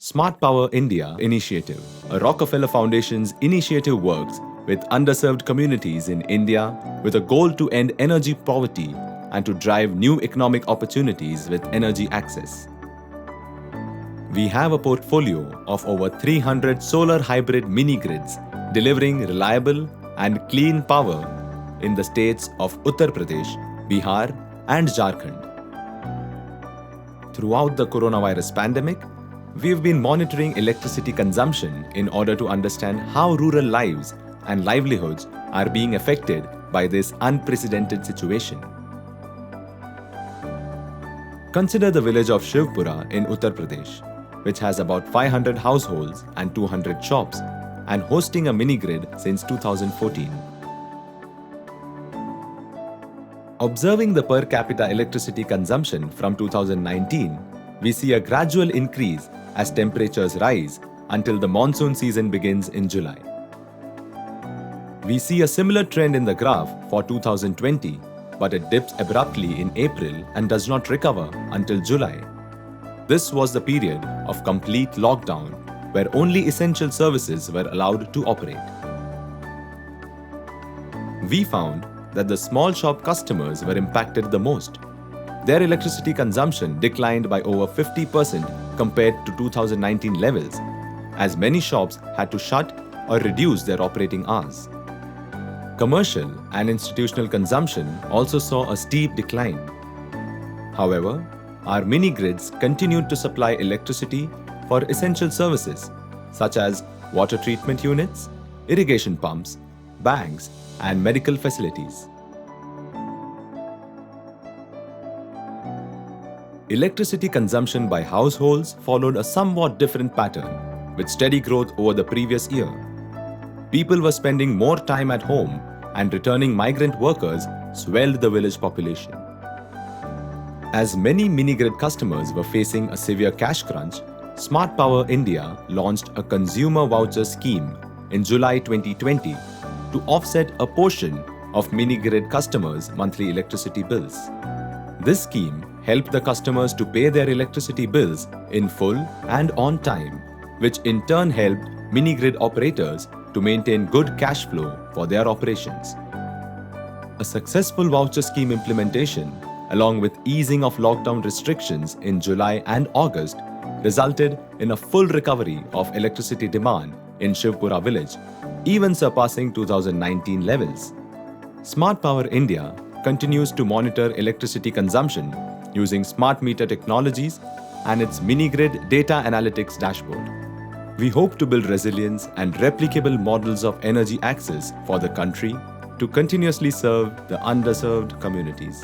Smart Power India initiative, a Rockefeller Foundation's initiative, works with underserved communities in India with a goal to end energy poverty and to drive new economic opportunities with energy access. We have a portfolio of over 300 solar hybrid mini grids delivering reliable and clean power in the states of Uttar Pradesh, Bihar, and Jharkhand. Throughout the coronavirus pandemic, we have been monitoring electricity consumption in order to understand how rural lives and livelihoods are being affected by this unprecedented situation. Consider the village of Shivpura in Uttar Pradesh, which has about 500 households and 200 shops and hosting a mini grid since 2014. Observing the per capita electricity consumption from 2019, we see a gradual increase as temperatures rise until the monsoon season begins in July. We see a similar trend in the graph for 2020, but it dips abruptly in April and does not recover until July. This was the period of complete lockdown, where only essential services were allowed to operate. We found that the small shop customers were impacted the most. Their electricity consumption declined by over 50% compared to 2019 levels, as many shops had to shut or reduce their operating hours. Commercial and institutional consumption also saw a steep decline. However, our mini grids continued to supply electricity for essential services such as water treatment units, irrigation pumps, banks, and medical facilities. Electricity consumption by households followed a somewhat different pattern, with steady growth over the previous year. People were spending more time at home, and returning migrant workers swelled the village population. As many mini-grid customers were facing a severe cash crunch, Smart Power India launched a consumer voucher scheme in July 2020 to offset a portion of mini-grid customers' monthly electricity bills. This scheme helped the customers to pay their electricity bills in full and on time, which in turn helped mini-grid operators to maintain good cash flow for their operations. A successful voucher scheme implementation, along with easing of lockdown restrictions in July and August, resulted in a full recovery of electricity demand in Shivpura village, even surpassing 2019 levels. Smart Power India continues to monitor electricity consumption using smart meter technologies and its mini-grid data analytics dashboard. We hope to build resilience and replicable models of energy access for the country to continuously serve the underserved communities.